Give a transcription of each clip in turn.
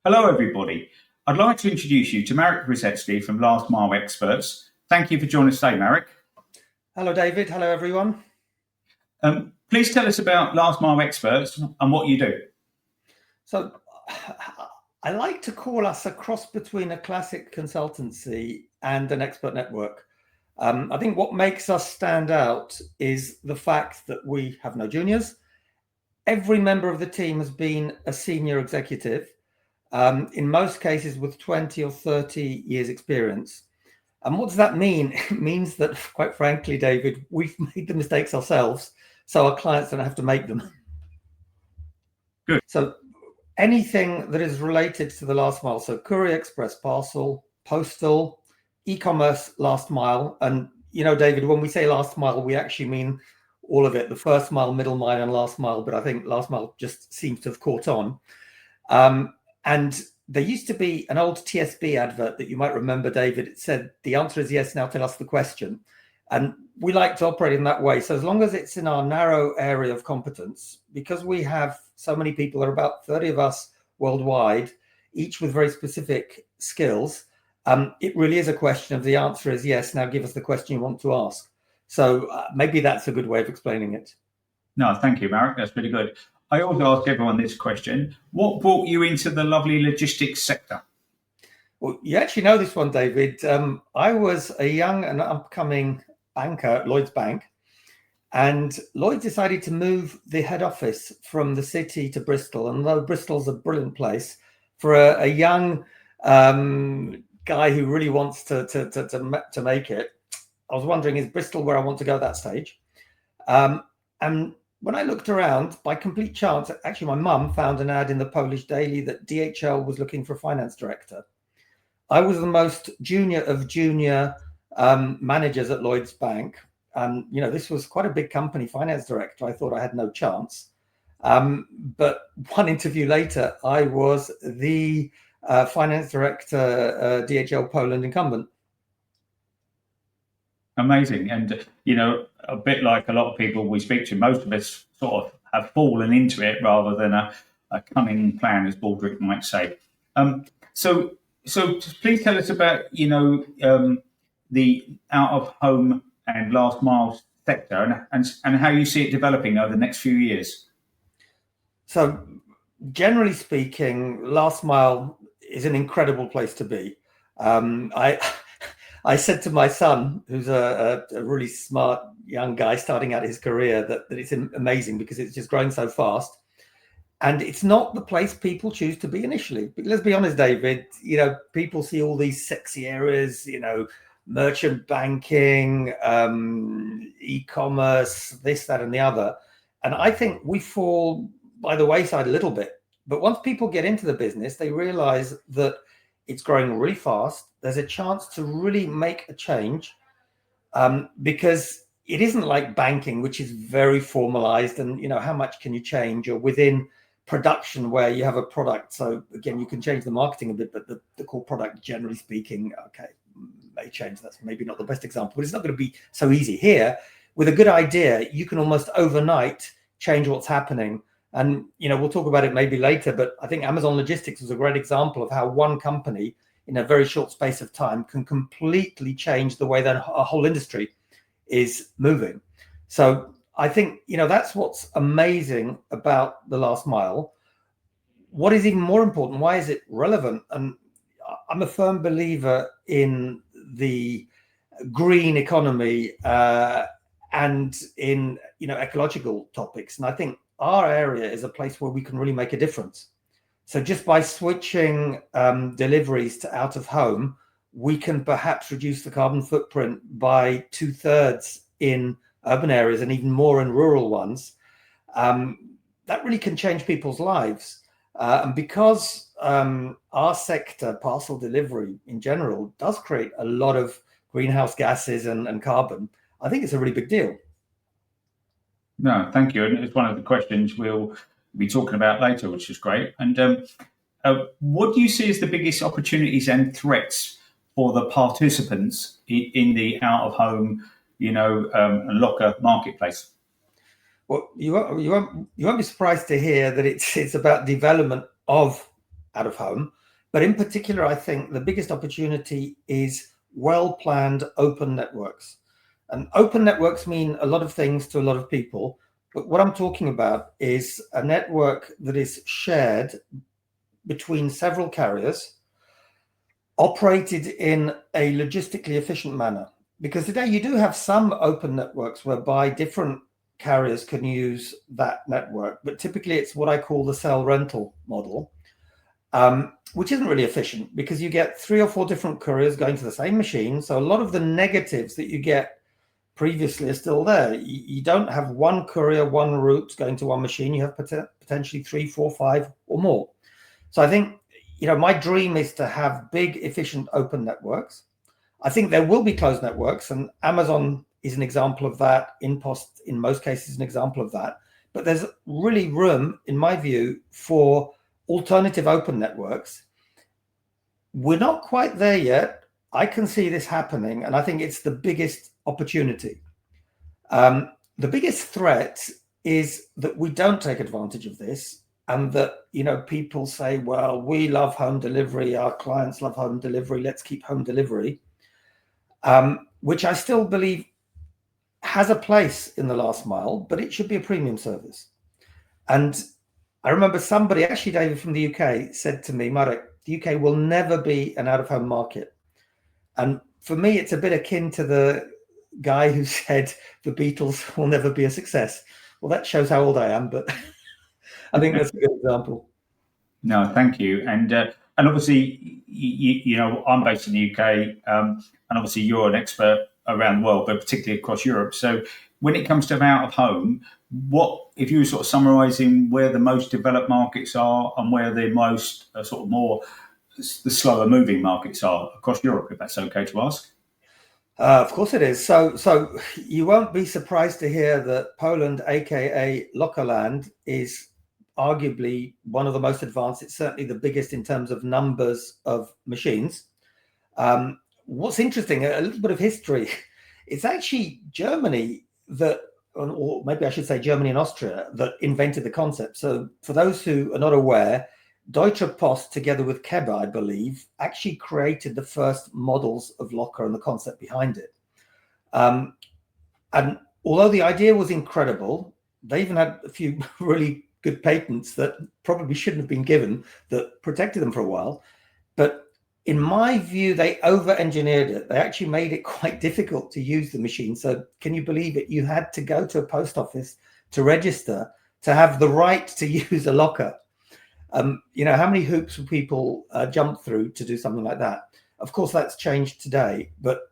Hello, everybody. I'd like to introduce you to Marek Rozycki from Last Mile Experts. Thank you for joining us today, Marek. Hello, David. Hello, everyone. Please tell us about Last Mile Experts and what you do. So I like to call us a cross between a classic consultancy and an expert network. I think what makes us stand out is the fact that we have no juniors. Every member of the team has been a senior executive, in most cases with 20 or 30 years experience. And what does that mean? It means that, quite frankly, David, we've made the mistakes ourselves, so our clients don't have to make them. Good. So anything that is related to the last mile, so courier, express, parcel, postal, e-commerce, last mile. And, David, when we say last mile, we actually mean all of it, the first mile, middle mile, and last mile. But I think last mile just seems to have caught on. And there used to be an old TSB advert that you might remember, David. It said, the answer is yes, now tell us the question. And we like to operate in that way. So as long as it's in our narrow area of competence, because we have so many people, there are about 30 of us worldwide, each with very specific skills, it really is a question of the answer is yes, now give us the question you want to ask. So maybe that's a good way of explaining it. No, thank you, Marek. That's pretty good. I always ask everyone this question. What brought you into the lovely logistics sector? Well, you actually know this one, David. I was a young and upcoming banker at Lloyds Bank, and Lloyds decided to move the head office from the city to Bristol. And though Bristol's a brilliant place for a young guy who really wants to make it, I was wondering, is Bristol where I want to go at that stage? And when I looked around, by complete chance, actually my mum found an ad in the Polish Daily that DHL was looking for a finance director. I was the most junior of junior managers at Lloyds Bank. This was quite a big company, finance director. I thought I had no chance. But one interview later, I was the finance director, DHL Poland incumbent. Amazing. And, a bit like a lot of people we speak to, most of us sort of have fallen into it rather than a cunning plan, as Baldrick might say. So please tell us about, the out-of-home and last mile sector and how you see it developing over the next few years. So generally speaking, last mile is an incredible place to be. I said to my son, who's a really smart young guy starting out his career, that it's amazing because it's just growing so fast. And it's not the place people choose to be initially. But let's be honest, David, people see all these sexy areas, merchant banking, e-commerce, this, that, and the other. And I think we fall by the wayside a little bit. But once people get into the business, they realize that it's growing really fast. There's a chance to really make a change because it isn't like banking, which is very formalized and, how much can you change, or within production where you have a product. So again, you can change the marketing a bit, but the core product, generally speaking, okay, may change. That's maybe not the best example, but it's not going to be so easy here. With a good idea, you can almost overnight change what's happening. And, we'll talk about it maybe later, but I think Amazon Logistics was a great example of how one company in a very short space of time can completely change the way that a whole industry is moving. So I think, that's what's amazing about the last mile. What is even more important, why is it relevant? And I'm a firm believer in the green economy and in, ecological topics. And I think our area is a place where we can really make a difference. So just by switching deliveries to out of home, we can perhaps reduce the carbon footprint by 2/3 in urban areas and even more in rural ones. That really can change people's lives. And because our sector, parcel delivery in general, does create a lot of greenhouse gases and carbon, I think it's a really big deal. No, thank you. And it's one of the questions we'll be talking about later, which is great. And what do you see as the biggest opportunities and threats for the participants in the out-of-home, and locker marketplace? Well, you won't be surprised to hear that it's about development of out of home. But in particular, I think the biggest opportunity is well-planned open networks. And open networks mean a lot of things to a lot of people. But what I'm talking about is a network that is shared between several carriers, operated in a logistically efficient manner. Because today you do have some open networks whereby different carriers can use that network, but typically it's what I call the cell rental model, which isn't really efficient because you get 3 or 4 different couriers going to the same machine. So a lot of the negatives that you get previously are still there. You don't have one courier, one route going to one machine. You have potentially 3, 4, 5 or more. So I think, my dream is to have big, efficient open networks. I think there will be closed networks, and Amazon is an example of that. InPost, in most cases, is an example of that. But there's really room, in my view, for alternative open networks. We're not quite there yet. I can see this happening, and I think it's the biggest opportunity. The biggest threat is that we don't take advantage of this, and that people say, well, we love home delivery, our clients love home delivery, let's keep home delivery, which I still believe has a place in the last mile, but it should be a premium service. And I remember somebody, actually David from the UK, said to me, Marek, the UK will never be an out-of-home market. And for me, it's a bit akin to the guy who said the Beatles will never be a success. Well, that shows how old I am, but I think that's a good example. No, thank you. And obviously, I'm based in the UK, and obviously you're an expert around the world, but particularly across Europe. So when it comes to out of home, what, if you were sort of summarising where the most developed markets are and where the most sort of more the slower moving markets are across Europe, if that's okay to ask? Of course it is. So you won't be surprised to hear that Poland, aka Lokaland, is arguably one of the most advanced. It's certainly the biggest in terms of numbers of machines. What's interesting, a little bit of history, it's actually Germany that, or maybe I should say Germany and Austria, that invented the concept. So for those who are not aware, Deutsche Post, together with Kebbe, I believe, actually created the first models of locker and the concept behind it. And although the idea was incredible, they even had a few really good patents that probably shouldn't have been given that protected them for a while. But in my view, they over-engineered it. They actually made it quite difficult to use the machine. So can you believe it? You had to go to a post office to register to have the right to use a locker. How many hoops will people jump through to do something like that? Of course, that's changed today. But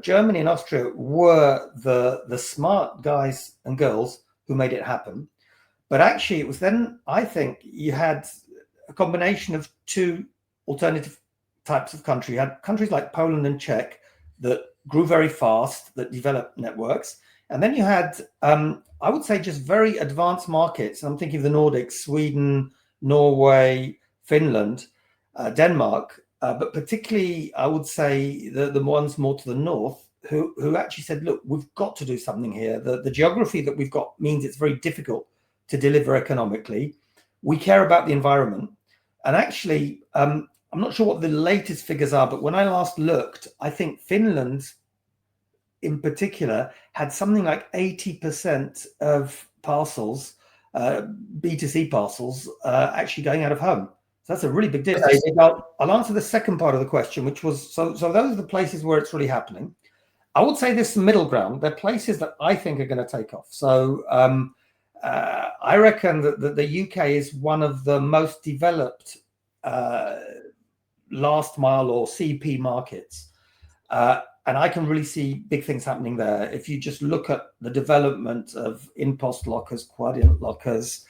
Germany and Austria were the smart guys and girls who made it happen. But actually, it was then, I think, you had a combination of 2 alternative types of country. You had countries like Poland and Czech that grew very fast, that developed networks. And then you had, I would say, just very advanced markets. I'm thinking of the Nordics, Sweden, Norway, Finland, Denmark, but particularly, I would say, the ones more to the north who actually said, look, we've got to do something here. The geography that we've got means it's very difficult to deliver economically. We care about the environment. And actually, I'm not sure what the latest figures are, but when I last looked, I think Finland in particular had something like 80% of parcels, B2C parcels, actually going out of home. So that's a really big deal. I'll answer the second part of the question, which was, so those are the places where it's really happening. I would say this middle ground, they're places that I think are going to take off. So I reckon that the UK is one of the most developed last mile or CP markets. And I can really see big things happening there. If you just look at the development of InPost lockers, Quadient lockers,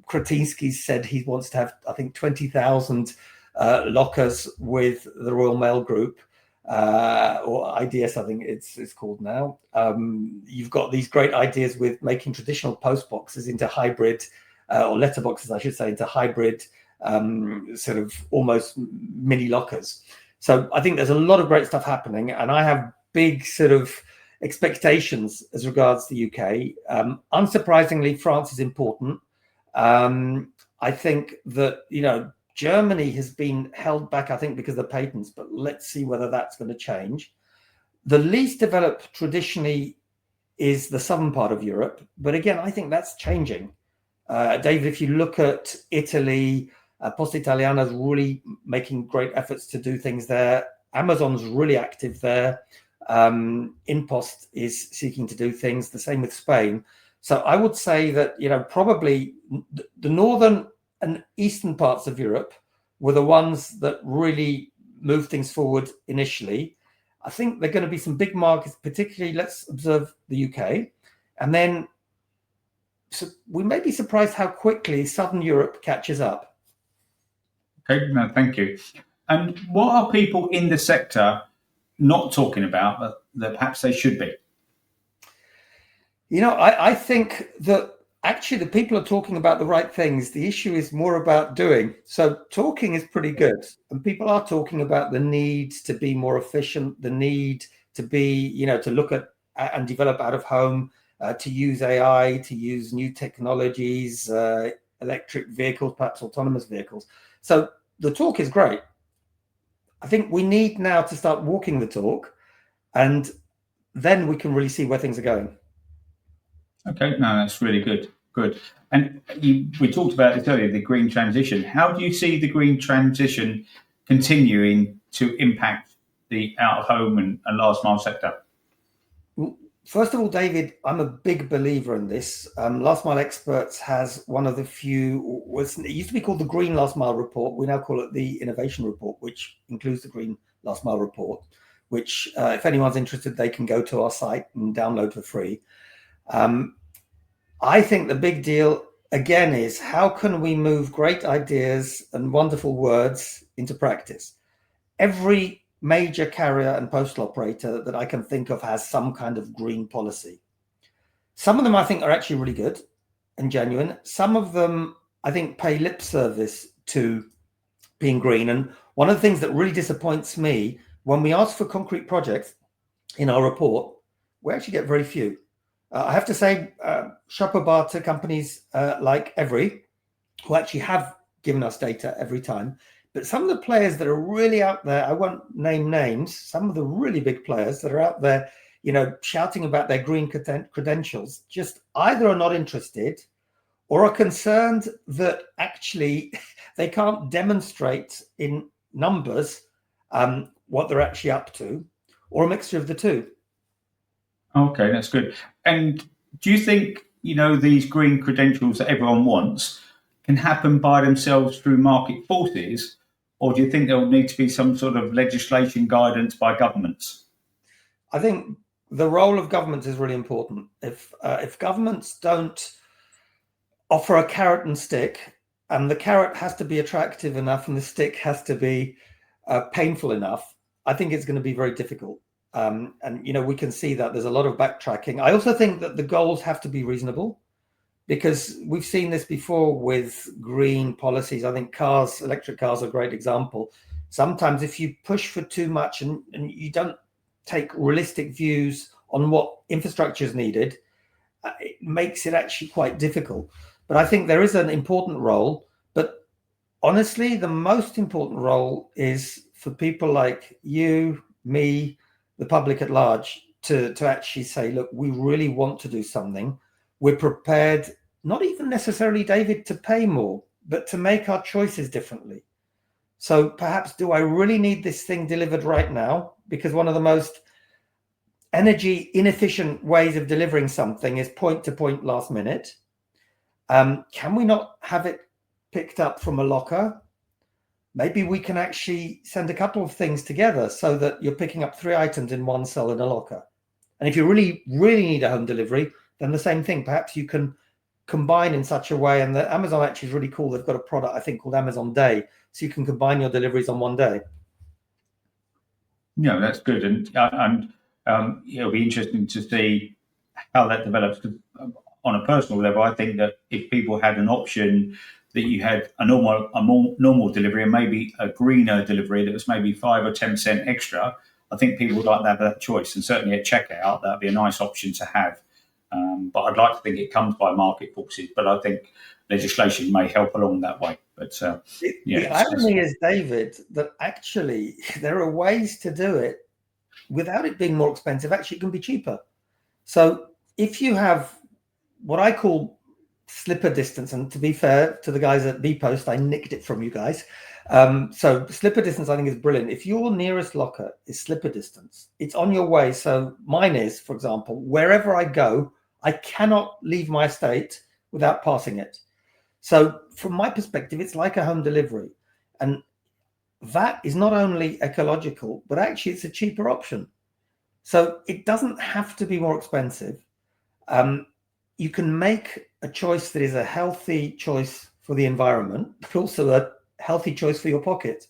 Kretinsky said he wants to have, I think, 20,000 lockers with the Royal Mail Group, or IDS, I think it's called now. You've got these great ideas with making traditional post boxes into hybrid, or letterboxes, I should say, into hybrid sort of almost mini lockers. So I think there's a lot of great stuff happening, and I have big sort of expectations as regards the UK. Unsurprisingly, France is important. I think that, Germany has been held back, I think, because of the patents, but let's see whether that's going to change. The least developed traditionally is the southern part of Europe. But again, I think that's changing. David, if you look at Italy, Poste Italiana is really making great efforts to do things there. Amazon's really active there. InPost is seeking to do things. The same with Spain. So I would say that, probably the northern and eastern parts of Europe were the ones that really moved things forward initially. I think there are going to be some big markets, particularly let's observe the UK. And then we may be surprised how quickly Southern Europe catches up. Okay, no, thank you. And what are people in the sector not talking about that perhaps they should be? I think that actually the people are talking about the right things. The issue is more about doing. So talking is pretty good. And people are talking about the need to be more efficient, the need to be, to look at and develop out of home, to use AI, to use new technologies, electric vehicles, perhaps autonomous vehicles. So the talk is great. I think we need now to start walking the talk, and then we can really see where things are going. Okay, no, that's really good. Good. And we talked about this earlier, the green transition. How do you see the green transition continuing to impact the out-of-home and last-mile sector? First of all, David, I'm a big believer in this. Last Mile Experts has one of the few, it used to be called the Green Last Mile Report. We now call it the Innovation Report, which includes the Green Last Mile Report, which if anyone's interested, they can go to our site and download for free. I think the big deal, again, is how can we move great ideas and wonderful words into practice? Every major carrier and postal operator that I can think of has some kind of green policy. Some of them I think are actually really good and genuine. Some of them I think pay lip service to being green. And one of the things that really disappoints me, when we ask for concrete projects in our report, we actually get very few. I have to say, shopper barter companies like Every, who actually have given us data every time, but some of the players that are really out there, I won't name names, some of the really big players that are out there, shouting about their green credentials, just either are not interested or are concerned that actually they can't demonstrate in numbers what they're actually up to, or a mixture of the two. Okay, that's good. And do you think, these green credentials that everyone wants can happen by themselves through market forces, or do you think there will need to be some sort of legislation guidance by governments? I think the role of governments is really important. If governments don't offer a carrot and stick, and the carrot has to be attractive enough and the stick has to be painful enough, I think it's going to be very difficult. And we can see that there's a lot of backtracking. I also think that the goals have to be reasonable, because we've seen this before with green policies. I think electric cars are a great example. Sometimes if you push for too much and you don't take realistic views on what infrastructure is needed, it makes it actually quite difficult. But I think there is an important role. But honestly, the most important role is for people like you, me, the public at large, to actually say, look, we really want to do something. We're prepared, not even necessarily, David, to pay more, but to make our choices differently. So perhaps, do I really need this thing delivered right now? Because one of the most energy inefficient ways of delivering something is point to point last minute. Can we not have it picked up from a locker? Maybe we can actually send a couple of things together so that you're picking up 3 items in one cell in a locker. And if you really, really need a home delivery, then the same thing. Perhaps you can combine in such a way. And the Amazon actually is really cool. They've got a product, I think, called Amazon Day. So you can combine your deliveries on one day. Yeah, that's good. And it'll be interesting to see how that develops. On a personal level, I think that if people had an option that you had a more normal delivery and maybe a greener delivery that was maybe 5 or 10% extra, I think people would like to have that choice. And certainly at checkout, that'd be a nice option to have. But I'd like to think it comes by market forces. But I think legislation may help along that way. But the irony is, David, that actually there are ways to do it without it being more expensive. Actually, it can be cheaper. So if you have what I call slipper distance, and to be fair to the guys at bpost, I nicked it from you guys. So slipper distance, I think, is brilliant. If your nearest locker is slipper distance, it's on your way. So mine is, for example, wherever I go, I cannot leave my estate without passing it. So from my perspective, it's like a home delivery. And that is not only ecological, but actually it's a cheaper option. So it doesn't have to be more expensive. You can make a choice that is a healthy choice for the environment, but also a healthy choice for your pocket.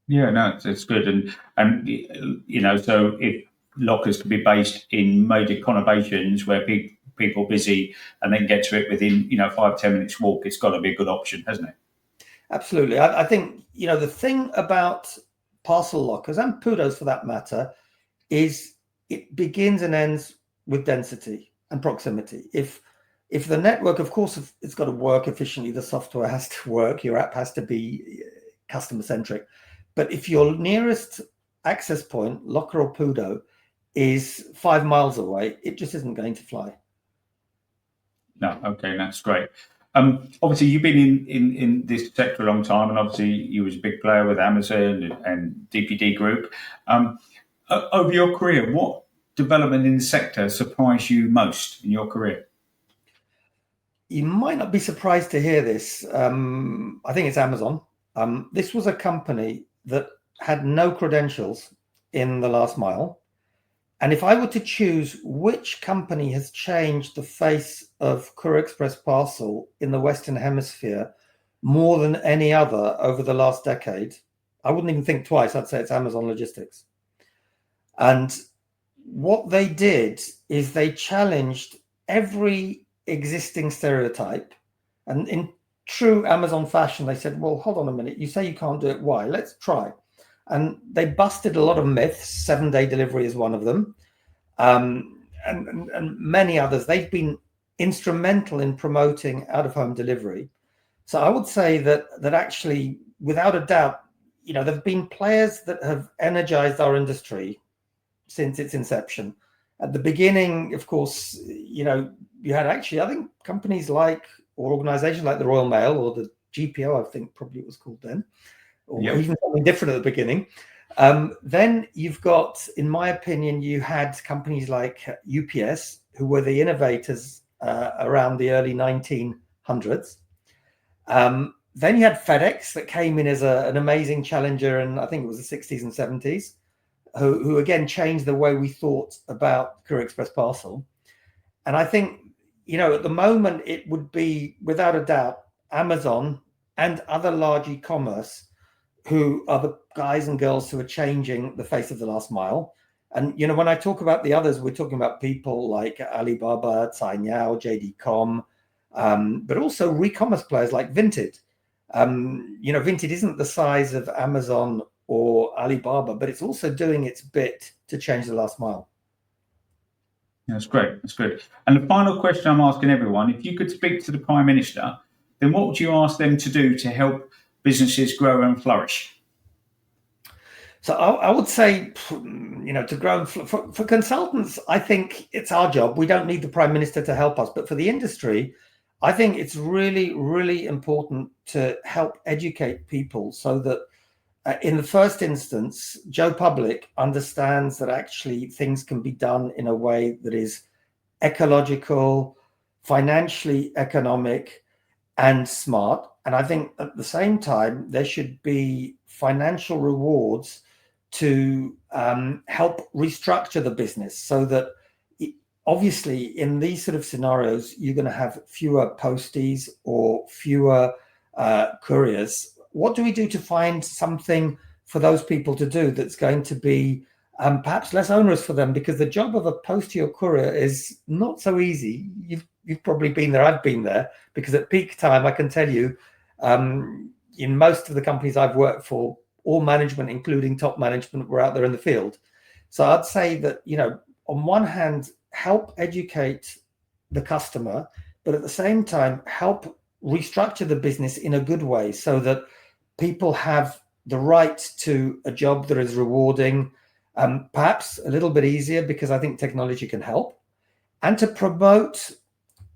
Yeah, no, it's good. And you know, so if lockers can be based in major conurbations where people are busy and then get to it within, 5-10 minutes walk, it's got to be a good option, hasn't it? Absolutely. I think, the thing about parcel lockers, and PUDOs for that matter, is it begins and ends with density and proximity. If the network, of course, it's got to work efficiently, the software has to work, your app has to be customer centric. But if your nearest access point, locker or PUDO, is 5 miles away, it just isn't going to fly. No, okay, that's great. Obviously, you've been in this sector a long time, and obviously you was a big player with Amazon and DPD Group. Over your career, what development in the sector surprised you most in your career? You might not be surprised to hear this. I think it's Amazon. This was a company that had no credentials in the last mile. And if I were to choose which company has changed the face of Courier Express Parcel in the Western Hemisphere more than any other over the last decade, I wouldn't even think twice. I'd say it's Amazon Logistics. And what they did is they challenged every existing stereotype. And in true Amazon fashion, they said, well, hold on a minute. You say you can't do it. Why? Let's try. And they busted a lot of myths. 7-day delivery is one of them. And many others. They've been instrumental in promoting out-of-home delivery. So I would say that actually, without a doubt, there have been players that have energized our industry since its inception. At the beginning, of course, you had actually, I think, companies or organizations like the Royal Mail or the GPO, I think probably it was called then, or even something different at the beginning. Then you've got, in my opinion, you had companies like UPS, who were the innovators around the early 1900s. Then you had FedEx that came in as an amazing challenger, and I think it was the 60s and 70s, who again changed the way we thought about Courier Express Parcel. And I think, at the moment, it would be, without a doubt, Amazon and other large e-commerce who are the guys and girls who are changing the face of the last mile. And, when I talk about the others, we're talking about people like Alibaba, Cainiao, JD.com, but also re-commerce players like Vinted. Vinted isn't the size of Amazon or Alibaba, but it's also doing its bit to change the last mile. That's great. That's great. And the final question I'm asking everyone, if you could speak to the Prime Minister, then what would you ask them to do to help businesses grow and flourish? So I would say, to grow and for consultants, I think it's our job. We don't need the Prime Minister to help us. But for the industry, I think it's really, really important to help educate people so that in the first instance, Joe Public understands that actually things can be done in a way that is ecological, financially economic, and smart. And I think at the same time, there should be financial rewards to help restructure the business so that obviously in these sort of scenarios, you're going to have fewer posties or fewer couriers. What do we do to find something for those people to do that's going to be perhaps less onerous for them? Because the job of a postie or courier is not so easy. You've probably been there. I've been there, because at peak time, I can tell you, in most of the companies I've worked for, all management, including top management, were out there in the field. So I'd say that, on one hand, help educate the customer, but at the same time help restructure the business in a good way so that people have the right to a job that is rewarding, perhaps a little bit easier, because I think technology can help, and to promote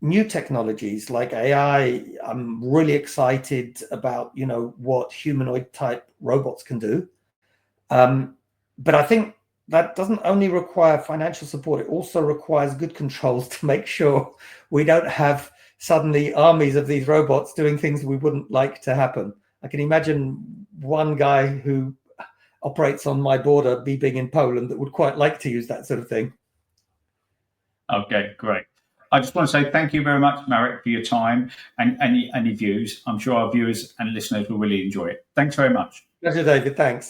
new technologies like AI. I'm really excited about, what humanoid type robots can do. But I think that doesn't only require financial support, it also requires good controls to make sure we don't have suddenly armies of these robots doing things we wouldn't like to happen. I can imagine one guy who operates on my border being in Poland that would quite like to use that sort of thing. Okay, great. I just want to say thank you very much, Marek, for your time and your views. I'm sure our viewers and listeners will really enjoy it. Thanks very much. Pleasure, David. Thanks.